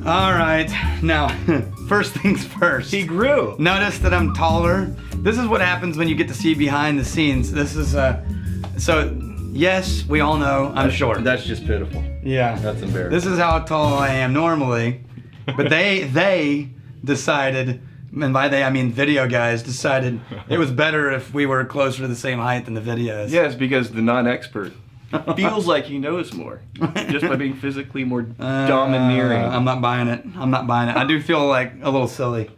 All right, now, first things first. He grew. Notice that I'm taller. This is what happens when you get to see behind the scenes. This is, so, yes, we all know I'm short. That's just pitiful. Yeah. That's embarrassing. This is how tall I am normally. But they decided, and by they I mean video guys, decided it was better if we were closer to the same height than the videos. Yes, because the non-expert feels like he knows more just by being physically more domineering. I'm not buying it. I'm not buying it. I do feel like a little silly.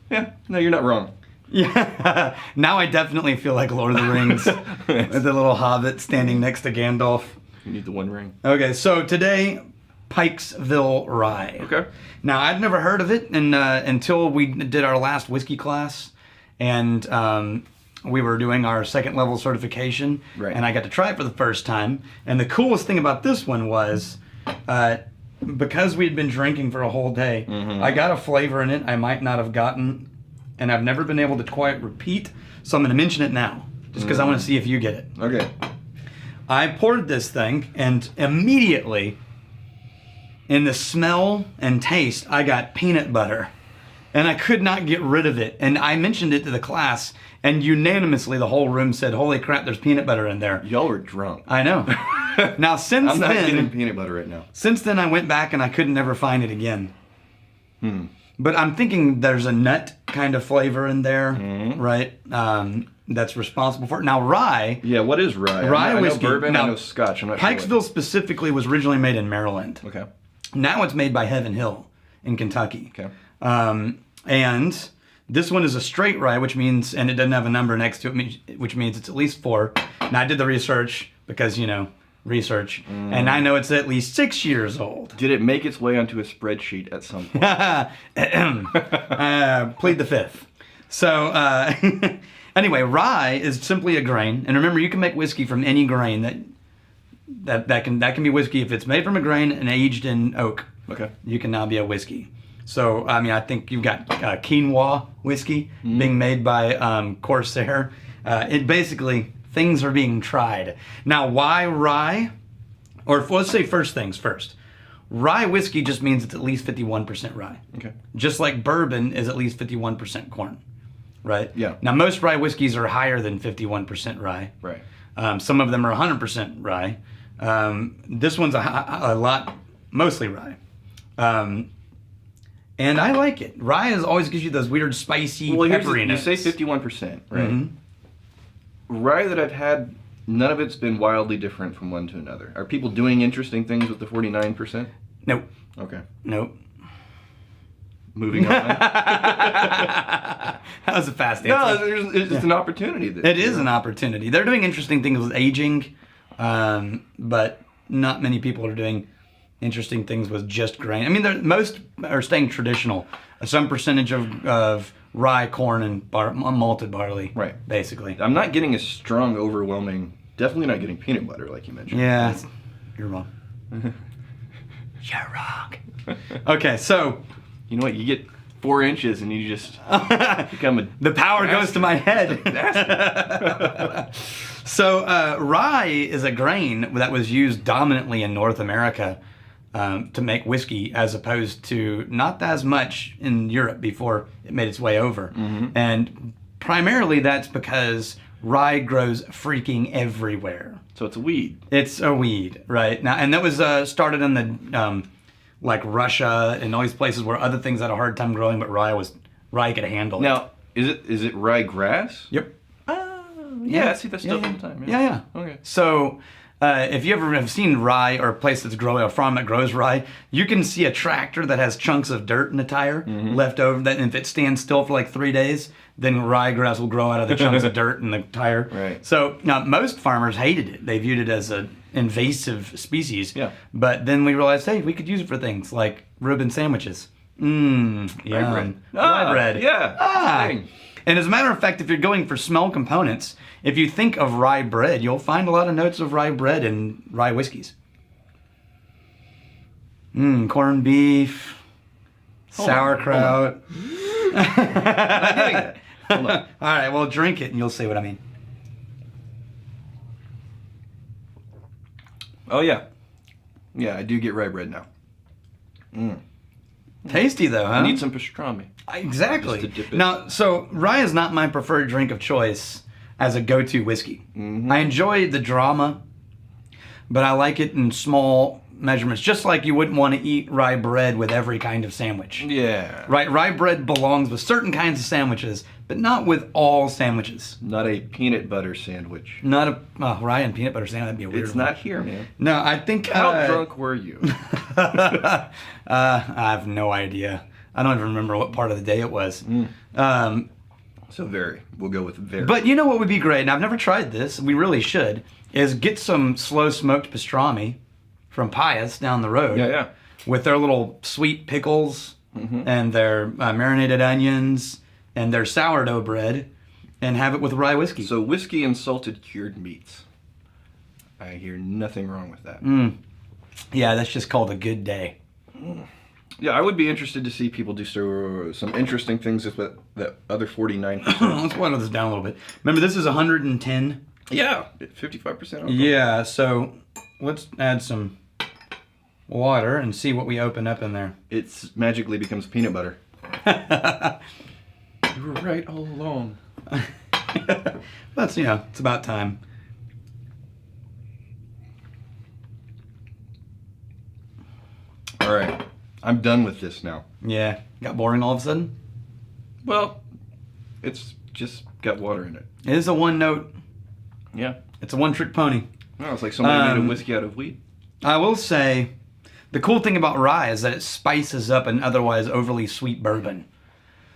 Yeah, no, you're not wrong. Yeah. Now I definitely feel like Lord of the Rings with the little hobbit standing next to Gandalf. You need the one ring. Okay, so today, Pikesville Rye. Okay. Now, I'd never heard of it until we did our last whiskey class, and we were doing our second level certification, right. And I got to try it for the first time. And the coolest thing about this one was, because we'd been drinking for a whole day, I got a flavor in it I might not have gotten, and I've never been able to quite repeat, so I'm going to mention it now, just because I want to see if you get it. Okay. I poured this thing, and immediately, in the smell and taste, I got peanut butter. And I could not get rid of it. And I mentioned it to the class, and unanimously the whole room said, holy crap, there's peanut butter in there. Y'all were drunk. I know. Now, since I'm not then... getting peanut butter right now. Since then, I went back and I could never find it again. But I'm thinking there's a nut kind of flavor in there, right? That's responsible for it. Now, rye... Yeah, what is rye? Rye I whiskey. know bourbon, now, I know scotch. I'm not sure. Pikesville specifically was originally made in Maryland. Okay. Now it's made by Heaven Hill in Kentucky. Okay. And this one is a straight rye, which means, and it doesn't have a number next to it, which means it's at least 4. Now I did the research because, you know, research, and I know it's at least 6 years old. Did it make its way onto a spreadsheet at some point? Plead the fifth. So, anyway, rye is simply a grain, and remember, you can make whiskey from any grain that can be whiskey if it's made from a grain and aged in oak. Okay. You can now be a whiskey. So, I mean, I think you've got quinoa whiskey being made by Corsair. It basically, things are being tried. Now, why rye? Or let's say first things first. Rye whiskey just means it's at least 51% rye. Okay. Just like bourbon is at least 51% corn, right? Yeah. Now, most rye whiskeys are higher than 51% rye. Right. Some of them are 100% rye. This one's a lot, mostly rye. And I like it. Rye always gives you those weird spicy, peppery notes. You say 51%, right? Rye that I've had, none of it's been wildly different from one to another. Are people doing interesting things with the 49%? Nope. Okay. Nope. Moving on. That was a fast answer. No, it's just an opportunity. It is an opportunity. They're doing interesting things with aging, but not many people are doing interesting things with just grain. I mean, most are staying traditional. Some percentage of rye, corn, and malted barley. Right. Basically. I'm not getting a strong, overwhelming. Definitely not getting peanut butter like you mentioned. Yeah, you're wrong. You're wrong. Okay, so you know what? You get 4 inches and you just become a. The power goes to my head. So rye is a grain that was used dominantly in North America to make whiskey, as opposed to not as much in Europe before it made its way over. And primarily that's because rye grows freaking everywhere. So it's a weed. It's a weed, right? Now, and that was started in the like Russia and all these places where other things had a hard time growing, but rye could handle it. Now, is it rye grass? Yep. Yeah, see, that's still from time. Yeah. Okay. So, if you ever have seen rye or a place that's growing, a farm that grows rye, you can see a tractor that has chunks of dirt in the tire left over. That, and if it stands still for like 3 days, then rye grass will grow out of the chunks of dirt in the tire. Right. So, now most farmers hated it. They viewed it as an invasive species. Yeah. But then we realized, hey, we could use it for things like Reuben sandwiches. Rye bread. Rye bread. Yeah. And as a matter of fact, if you're going for smell components, if you think of rye bread, you'll find a lot of notes of rye bread in rye whiskeys. Corned beef, sauerkraut. I'm not getting it. Hold on. All right, well, drink it and you'll see what I mean. Oh, yeah. Yeah, I do get rye bread now. Tasty though, huh? I need some pastrami. Exactly. Just to dip it. Now, so rye is not my preferred drink of choice as a go-to whiskey. I enjoy the drama, but I like it in small measurements, just like you wouldn't want to eat rye bread with every kind of sandwich. Yeah. Right? Rye bread belongs with certain kinds of sandwiches, but not with all sandwiches. Not a peanut butter sandwich. Not a rye and peanut butter sandwich. That'd be a weird It's one. not here, man. No, I think. How drunk were you? I have no idea. I don't even remember what part of the day it was. So very. We'll go with very. But you know what would be great, and I've never tried this, we really should, is get some slow smoked pastrami from Pius down the road. Yeah. With their little sweet pickles and their marinated onions and their sourdough bread, and have it with rye whiskey. So whiskey and salted cured meats. I hear nothing wrong with that. Yeah, that's just called a good day. Yeah, I would be interested to see people do some interesting things with that other 49%. Let's boil this down a little bit. Remember, this is 110. Yeah, 55% alcohol. Yeah, so let's add some water and see what we open up in there. It magically becomes peanut butter. You were right all along. That's, it's about time. All right, I'm done with this now. Yeah, got boring all of a sudden? Well, it's just got water in it. It is a one note. Yeah. It's a one trick pony. No, it's like somebody made a whiskey out of wheat. I will say, the cool thing about rye is that it spices up an otherwise overly sweet bourbon.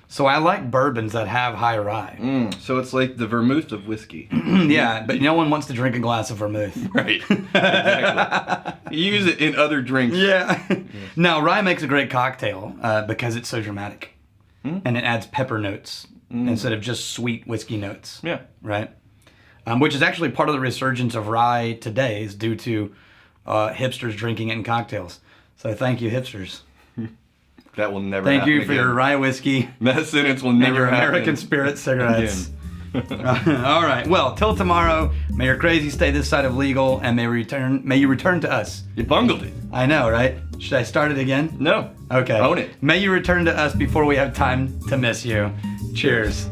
So I like bourbons that have high rye. So it's like the vermouth of whiskey. Yeah, but no one wants to drink a glass of vermouth. Right. Exactly. You use it in other drinks. Yeah. Now, rye makes a great cocktail because it's so dramatic. And it adds pepper notes instead of just sweet whiskey notes. Yeah. Right? Which is actually part of the resurgence of rye today is due to hipsters drinking it in cocktails. So thank you, hipsters. That will never Thank happen you for again. your rye whiskey That sentence will and never your happen American Spirit cigarettes. again. All right. Well, till tomorrow, may your crazy stay this side of legal, and may you return to us. You bungled it. I know, right? Should I start it again? No. Okay. Own it. May you return to us before we have time to miss you. Cheers.